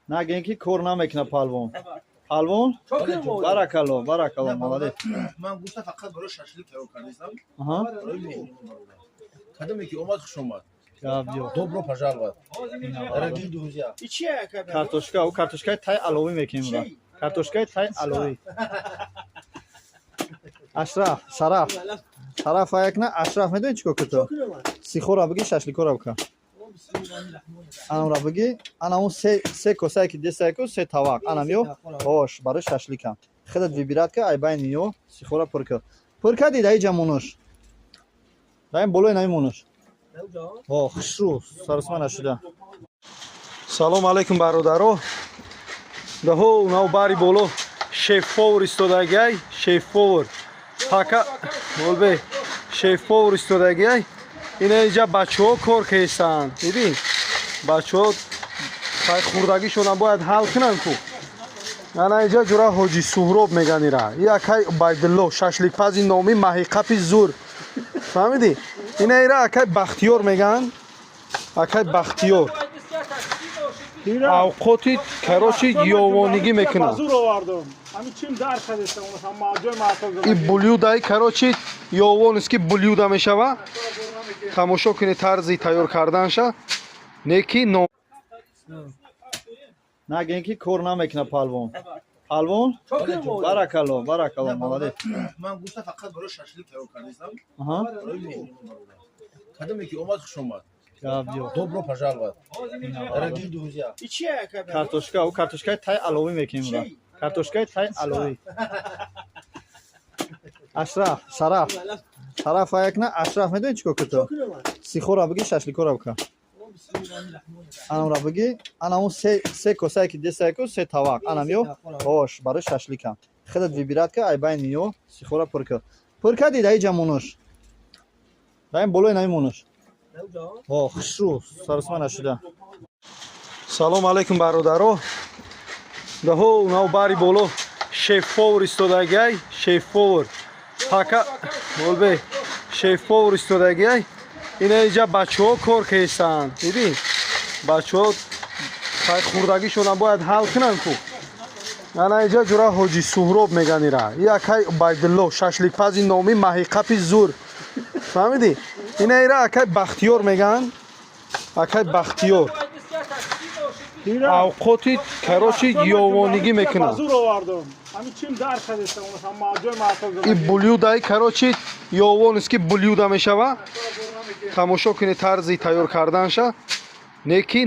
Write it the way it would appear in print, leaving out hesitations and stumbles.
نگین که کار نمیکنه پالون پالون بارکالله بارکالله молодец من گفتم فقط برای ششلیک کارو کردم. آها خدمه که اومد خوش اومد. گابیو Добро пожаловать. Дорогие друзья. картошка او картошкаи тай аловӣ мекунем ра картошкаи тай аловӣ ашраф сараф аякна ашраф медони чӣ кор кардто сихора бигӣ шашликора бикар анамра бигӣ анаму се косае ки десаяку се тавақ анам ё ош барои шашликам хелат вибирад ка ай байни ё сихора пур кади даи ҷамонуш даим болои наи монуш о хушрӯ сарусма нашуда салом алейкум бародаро даҳо навбари боло шеф-повар истодагиай шеф-повар пака болбе шеф-повар истодагиай ина инҷа бачаҳо кор карданд бибин бачаҳо пай хурдагишонам бояд ҳал кунанд ку ана инҷа ҷура ҳоҷи суҳроб меган ира и акай байдулло шашликпази номи маҳиқапи зур фаҳмидӣ ина ира акай бахтиёр меган акай бахтиёр авқоти карочи ёвонигӣ мекунад и блюдаи карочи ёвонист ки блюда мешава тамошо кунед тарзи тайёр карданша неки нагин ки кор намекуна палвон палвон баракалло баракалло молодец من گفتم فقط برای ششلیک کارو کردم. آها خدمه که اومد خوش اومد. گابیو Добро пожаловать. Дорогие друзья. картошка او картошкаи тай аловӣ мекунем ра картошкаи тай аловӣ ашраф сараф аякна ашраф медони чӣ кор кардто сихора бигӣ шашликора бикар анамра бигӣ анаму се косае ки десаяку се тавақ анам ё ош барои шашликам хелат вибирад ка ай байни ё сихора пур кади даи ҷамонуш даим болои наи монуш о хушрӯ сарусма нашуда салом алейкум бародаро даҳо навбари боло шеф-повар истодагиай шеф-повар пака болбе шеф-повар истодагиай ина инҷа бачаҳо кор карданд бибин бачаҳо пай хурдагишонам бояд ҳал кунанд ку ана инҷа ҷура ҳоҷи суҳроб меган ира и акай байдулло шашликпази номи маҳиқапи зур фаҳмидӣ ина ира акай бахтиёр меган акай бахтиёр авқоти карочи ёвонигӣ мекунад и блюдаи карочи ёвонист ки блюда мешава тамошо кунед тарзи тайёр карданша неки